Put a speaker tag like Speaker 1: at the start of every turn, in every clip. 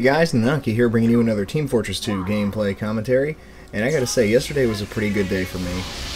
Speaker 1: Hey guys, Nananki here, bringing you another Team Fortress 2 gameplay commentary. And I gotta say, yesterday was a pretty good day for me.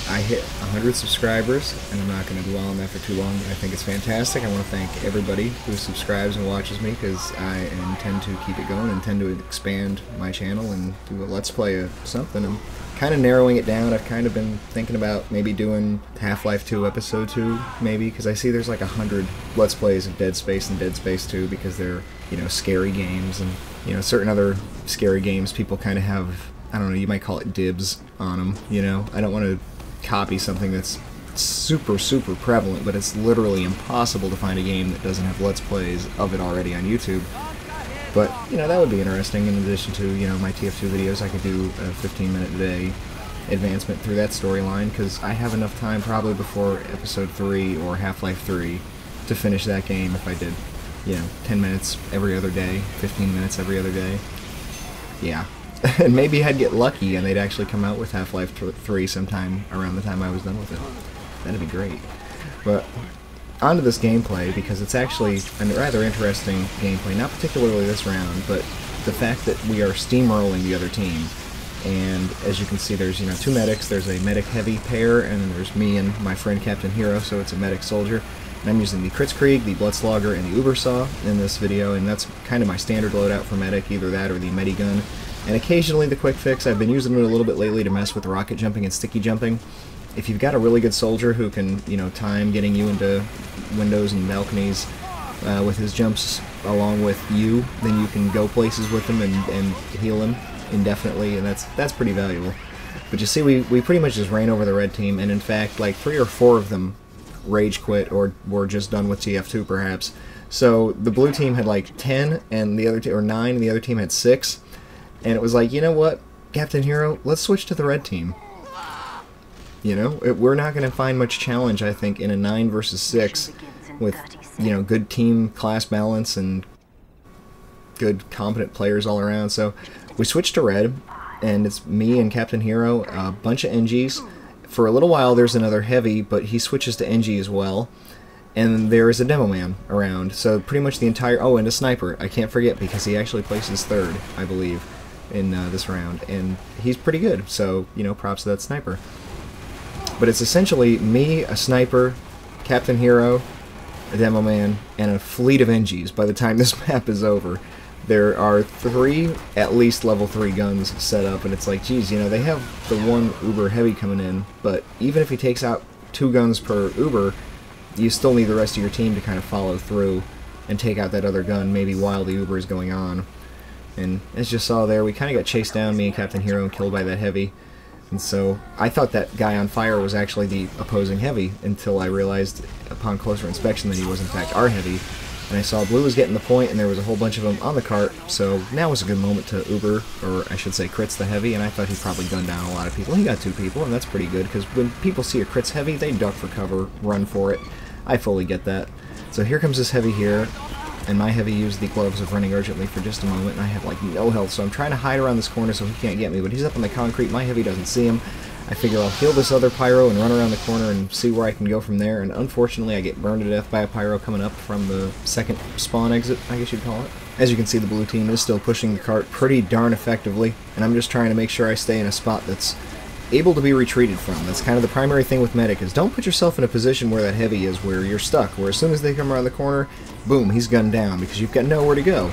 Speaker 1: I hit 100 subscribers, and I'm not gonna dwell on that for too long. I think it's fantastic. I want to thank everybody who subscribes and watches me, because I intend to keep it going, intend to expand my channel and do a Let's Play of something. I'm kind of narrowing it down. I've kind of been thinking about maybe doing Half-Life 2 Episode 2, maybe, because I see there's like 100 Let's Plays of Dead Space and Dead Space 2, because they're, you know, scary games, and, you know, certain other scary games people kind of have, I don't know, you might call it dibs on them, you know? I don't want to copy something that's super prevalent, but it's literally impossible to find a game that doesn't have Let's Plays of it already on YouTube. But, you know, that would be interesting. In addition to, you know, my TF2 videos, I could do a 15-minute a day advancement through that storyline, because I have enough time probably before Episode 3 or Half-Life 3 to finish that game if I did, you know, 10 minutes every other day, 15 minutes every other day. Yeah. And maybe I'd get lucky and they'd actually come out with Half-Life 3 sometime around the time I was done with it. That'd be great. But onto this gameplay, because it's actually a rather interesting gameplay, not particularly this round, but the fact that we are steamrolling the other team. And as you can see, there's, you know, two medics. There's a medic heavy pair, and then there's me and my friend Captain Hero, so it's a medic soldier. And I'm using the Kritzkrieg, the Bloodslogger, and the Ubersaw in this video, and that's kind of my standard loadout for medic, either that or the Medigun. And occasionally the quick fix. I've been using it a little bit lately to mess with rocket jumping and sticky jumping. If you've got a really good soldier who can, you know, time getting you into windows and balconies with his jumps along with you, then you can go places with him and heal him indefinitely, and that's pretty valuable. But you see, we pretty much just ran over the red team, and in fact, like 3 or 4 of them rage quit or were just done with TF2 perhaps. So the blue team had like 10 and the other or 9, and the other team had 6. And it was like, you know what, Captain Hero, let's switch to the red team. You know, we're not going to find much challenge, I think, in a 9 versus 6 with, you know, good team class balance and good competent players all around. So we switched to red, and it's me and Captain Hero, a bunch of NGs. For a little while there's another heavy, but he switches to NG as well. And there is a demo man around, so pretty much the entire... Oh, and a sniper, I can't forget, because he actually places 3rd, I believe, in this round, and he's pretty good, so, you know, props to that sniper. But it's essentially me, a sniper, Captain Hero, a demo man, and a fleet of NGs by the time this map is over. There are 3, at least level 3 guns set up, and it's like, geez, you know, they have the one Uber heavy coming in, but even if he takes out 2 guns per Uber, you still need the rest of your team to kind of follow through and take out that other gun, maybe while the Uber is going on. And as you saw there, we kind of got chased down, me and Captain Hero, and killed by that heavy. And so I thought that guy on fire was actually the opposing heavy, until I realized upon closer inspection that he was in fact our heavy. And I saw blue was getting the point, and there was a whole bunch of them on the cart, so now was a good moment to Uber, or I should say Kritz the heavy, and I thought he probably gunned down a lot of people. He got 2 people, and that's pretty good, because when people see a Kritz heavy, they duck for cover, run for it. I fully get that. So here comes this heavy here, and my heavy used the gloves of running urgently for just a moment, and I have like no health, so I'm trying to hide around this corner so he can't get me, but he's up on the concrete, my heavy doesn't see him. I figure I'll heal this other pyro and run around the corner and see where I can go from there, and unfortunately I get burned to death by a pyro coming up from the second spawn exit, I guess you'd call it. As you can see, the blue team is still pushing the cart pretty darn effectively, and I'm just trying to make sure I stay in a spot that's able to be retreated from. That's kind of the primary thing with medic, is don't put yourself in a position where that heavy is, where you're stuck, where as soon as they come around the corner, boom, he's gunned down, because you've got nowhere to go.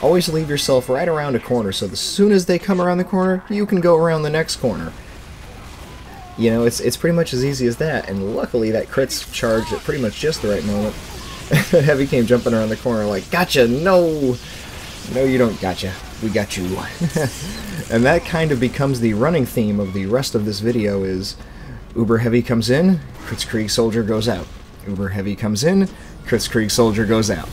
Speaker 1: Always leave yourself right around a corner, so as soon as they come around the corner, you can go around the next corner. You know, it's pretty much as easy as that, and luckily that Kritz charged at pretty much just the right moment. That heavy came jumping around the corner like, gotcha, no! No, you don't gotcha. We got you. And that kind of becomes the running theme of the rest of this video is Uber Heavy comes in, Kritzkrieg Soldier goes out. Uber Heavy comes in, Kritzkrieg Soldier goes out.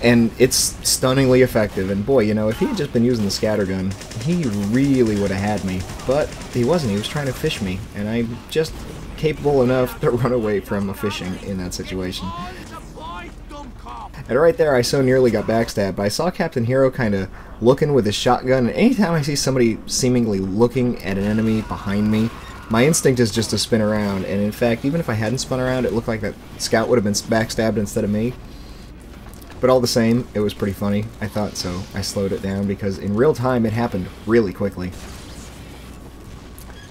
Speaker 1: And it's stunningly effective, and boy, you know, if he had just been using the scattergun, he really would have had me. But he wasn't, he was trying to fish me, and I'm just capable enough to run away from a fishing in that situation. And right there, I so nearly got backstabbed, but I saw Captain Hero kind of looking with his shotgun, and anytime I see somebody seemingly looking at an enemy behind me, my instinct is just to spin around, and in fact, even if I hadn't spun around, it looked like that scout would have been backstabbed instead of me. But all the same, it was pretty funny. I thought so. I slowed it down because in real time it happened really quickly.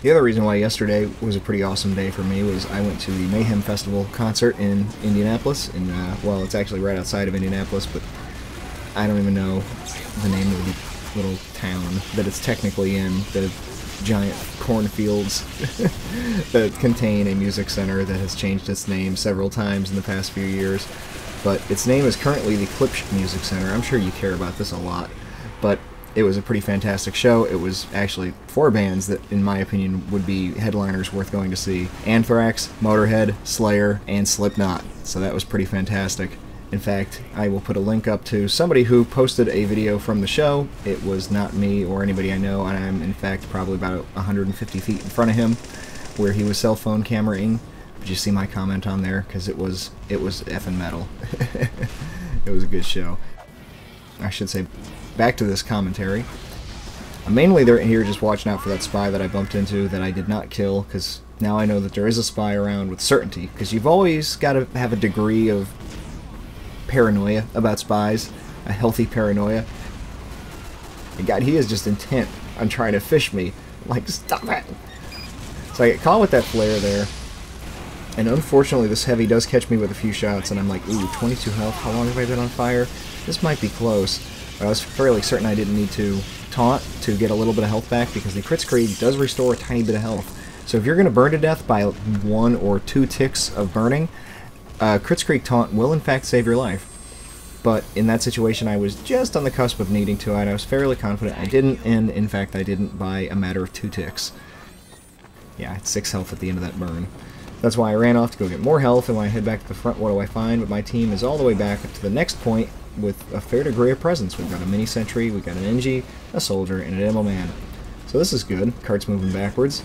Speaker 1: The other reason why yesterday was a pretty awesome day for me was I went to the Mayhem Festival concert in Indianapolis. Well, it's actually right outside of Indianapolis, but I don't even know the name of the little town that it's technically in. The giant cornfields that contain a music center that has changed its name several times in the past few years. But its name is currently the Klipsch Music Center. I'm sure you care about this a lot, but it was a pretty fantastic show. It was actually 4 bands that, in my opinion, would be headliners worth going to see. Anthrax, Motorhead, Slayer, and Slipknot. So that was pretty fantastic. In fact, I will put a link up to somebody who posted a video from the show. It was not me or anybody I know, and I'm, in fact, probably about 150 feet in front of him, where he was cell phone cameraing. But you see my comment on there, because it was effing metal. It was a good show. I should say, back to this commentary. Mainly they're here just watching out for that spy that I bumped into that I did not kill, because now I know that there is a spy around with certainty, because you've always got to have a degree of paranoia about spies, a healthy paranoia. And God, he is just intent on trying to fish me. Like, stop it! So I get caught with that flare there, and unfortunately this heavy does catch me with a few shots, and I'm like, ooh, 22 health, how long have I been on fire? This might be close. But I was fairly certain I didn't need to taunt to get a little bit of health back, because the Kritzkrieg does restore a tiny bit of health. So if you're going to burn to death by 1 or 2 ticks of burning, Kritzkrieg taunt will in fact save your life. But in that situation I was just on the cusp of needing to, and I was fairly confident I didn't, and in fact I didn't by a matter of 2 ticks. Yeah, I had 6 health at the end of that burn. That's why I ran off to go get more health, and when I head back to the front, what do I find? But my team is all the way back up to the next point with a fair degree of presence. We've got a mini sentry, we've got an NG, a soldier, and a demo man. So this is good. Cart's moving backwards.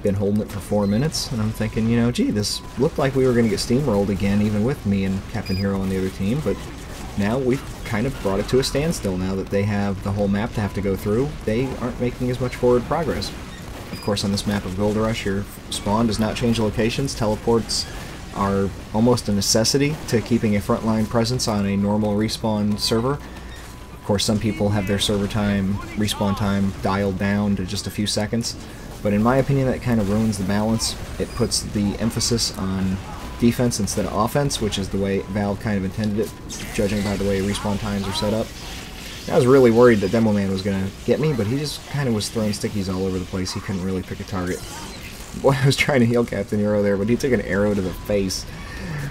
Speaker 1: Been holding it for 4 minutes, and I'm thinking, you know, gee, this looked like we were going to get steamrolled again, even with me and Captain Hero on the other team, but now we've kind of brought it to a standstill. Now that they have the whole map to have to go through, they aren't making as much forward progress. Of course, on this map of Goldrush, your spawn does not change locations. Teleports are almost a necessity to keeping a frontline presence on a normal respawn server. Of course, some people have their server time, respawn time, dialed down to just a few seconds. But in my opinion, that kind of ruins the balance. It puts the emphasis on defense instead of offense, which is the way Valve kind of intended it, judging by the way respawn times are set up. I was really worried that Demo Man was going to get me, but he just kind of was throwing stickies all over the place. He couldn't really pick a target. Boy, I was trying to heal Captain Hero there, but he took an arrow to the face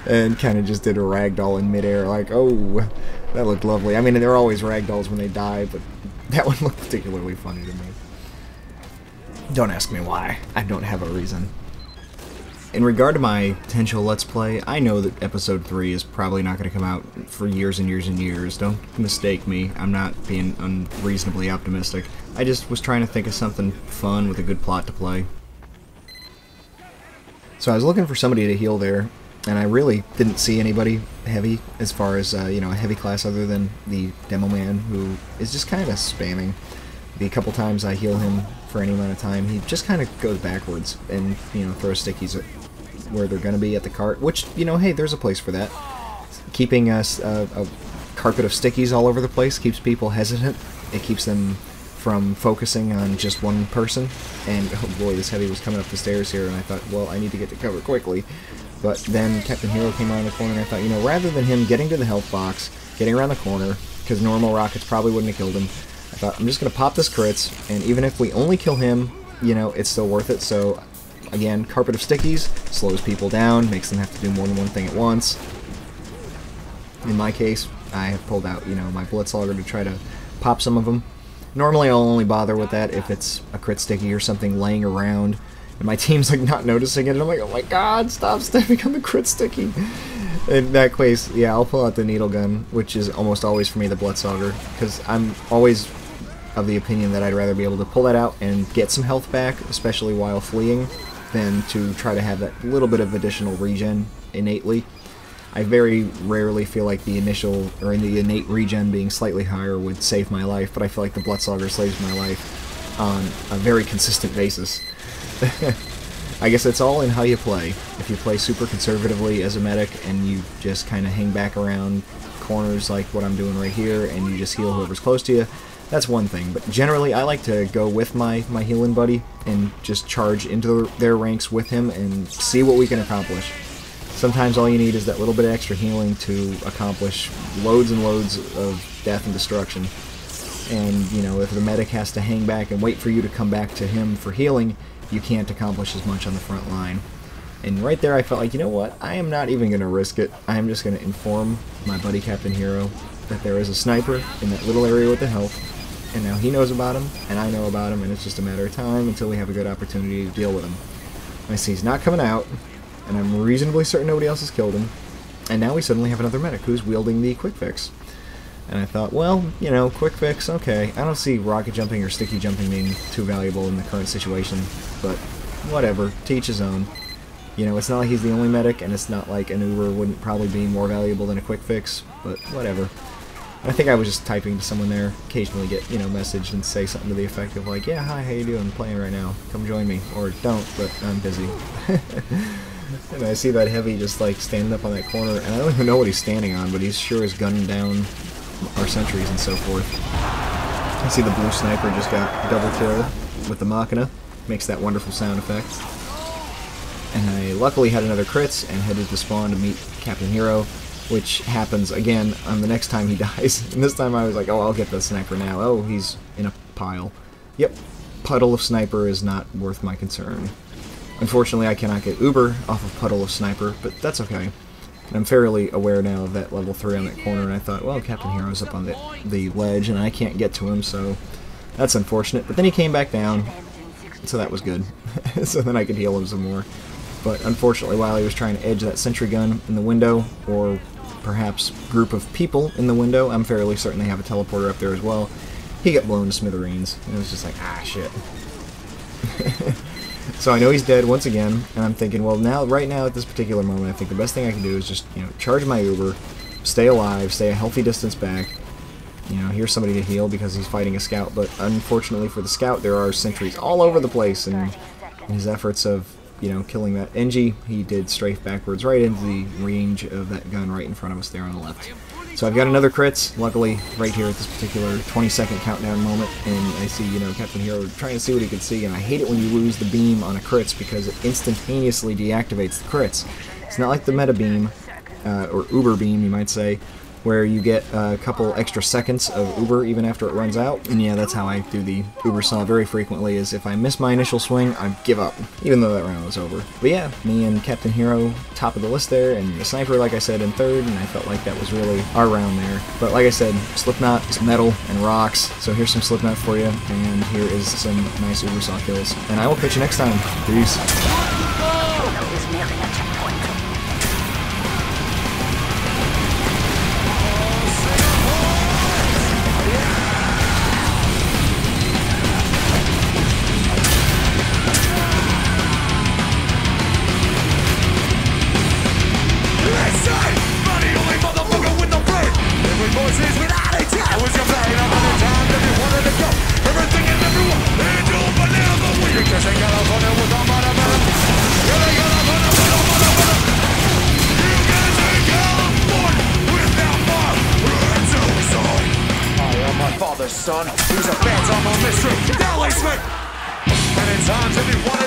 Speaker 1: and kind of just did a ragdoll in midair. Like, oh, that looked lovely. I mean, they're always ragdolls when they die, but that one looked particularly funny to me. Don't ask me why. I don't have a reason. In regard to my potential Let's Play, I know that Episode 3 is probably not going to come out for years and years and years. Don't mistake me. I'm not being unreasonably optimistic. I just was trying to think of something fun with a good plot to play. So I was looking for somebody to heal there, and I really didn't see anybody heavy as far as, you know, a heavy class other than the Demo Man, who is just kind of spamming. The couple times I heal him for any amount of time, he just kind of goes backwards and, you know, throws stickies at where they're going to be at the cart, which, you know, hey, there's a place for that. Keeping us a carpet of stickies all over the place keeps people hesitant. It keeps them from focusing on just one person. And, oh boy, this heavy was coming up the stairs here, and I thought, well, I need to get to cover quickly. But then Captain Hero came around the corner, and I thought, you know, rather than him getting to the health box, getting around the corner, because normal rockets probably wouldn't have killed him, I thought, I'm just going to pop this crits, and even if we only kill him, you know, it's still worth it. So again, carpet of stickies slows people down, makes them have to do more than one thing at once. In my case, I have pulled out, you know, my Blitzlogger to try to pop some of them. Normally I'll only bother with that if it's a crit sticky or something laying around, and my team's like not noticing it, and I'm like, oh my god, stop stepping on the crit sticky. In that case, yeah, I'll pull out the needle gun, which is almost always for me the Blitzlogger, because I'm always of the opinion that I'd rather be able to pull that out and get some health back, especially while fleeing, than to try to have that little bit of additional regen innately. I very rarely feel like the initial, or in the innate regen being slightly higher would save my life, but I feel like the Blitzlogger saves my life on a very consistent basis. I guess it's all in how you play. If you play super conservatively as a medic and you just kind of hang back around corners like what I'm doing right here and you just heal whoever's close to you, that's one thing. But generally I like to go with my healing buddy and just charge into their ranks with him and see what we can accomplish. Sometimes all you need is that little bit of extra healing to accomplish loads and loads of death and destruction. And, you know, if the medic has to hang back and wait for you to come back to him for healing, you can't accomplish as much on the front line. And right there I felt like, you know what, I am not even going to risk it. I am just going to inform my buddy Captain Hero that there is a sniper in that little area with the health. And now he knows about him, and I know about him, and it's just a matter of time until we have a good opportunity to deal with him. I see he's not coming out, and I'm reasonably certain nobody else has killed him. And now we suddenly have another medic who's wielding the quick fix. And I thought, well, you know, quick fix, okay. I don't see rocket jumping or sticky jumping being too valuable in the current situation, but whatever, to each his own. You know, it's not like he's the only medic, and it's not like an Uber wouldn't probably be more valuable than a quick fix, but whatever. I think I was just typing to someone there, occasionally get, you know, message and say something to the effect of like, yeah, hi, how you doing, I'm playing right now, come join me, or don't, but I'm busy. And I see that heavy just like standing up on that corner, and I don't even know what he's standing on, but he's sure is gunning down our sentries and so forth. I see the blue sniper just got double kill with the Machina, makes that wonderful sound effect. And I luckily had another crits and headed to spawn to meet Captain Hero, which happens again on the next time he dies. And this time I was like, oh, I'll get the sniper now. Oh, he's in a pile. Yep, puddle of sniper is not worth my concern. Unfortunately, I cannot get Uber off of puddle of sniper, but that's okay. And I'm fairly aware now of that level 3 on that corner, and I thought, well, Captain Hero's up on the ledge, and I can't get to him, so that's unfortunate. But then he came back down, so that was good. So then I could heal him some more. But unfortunately, while he was trying to edge that sentry gun in the window, or perhaps group of people in the window, I'm fairly certain they have a teleporter up there as well, he got blown to smithereens. And it was just like, ah, shit. So I know he's dead once again, and I'm thinking, well, now, right now at this particular moment, I think the best thing I can do is just, you know, charge my Uber, stay alive, stay a healthy distance back. You know, here's somebody to heal because he's fighting a scout, but unfortunately for the scout, there are sentries all over the place, and in his efforts of, you know, killing that NG, he did strafe backwards right into the range of that gun right in front of us there on the left. So I've got another crits, luckily, right here at this particular 20-second countdown moment, and I see, you know, Captain Hero trying to see what he can see, and I hate it when you lose the beam on a crits because it instantaneously deactivates the crits. It's not like the meta beam, or Uber beam, you might say, where you get a couple extra seconds of Uber even after it runs out. And yeah, that's how I do the Uber saw very frequently, is if I miss my initial swing, I give up, even though that round was over. But yeah, me and Captain Hero, top of the list there, and the sniper, like I said, in third, and I felt like that was really our round there. But like I said, Slipknot is metal and rocks, so here's some Slipknot for you, and here is some nice Uber saw kills. And I will catch you next time. Peace.
Speaker 2: Son, he's a phantom of mystery, Dallas Smith. And in times if you want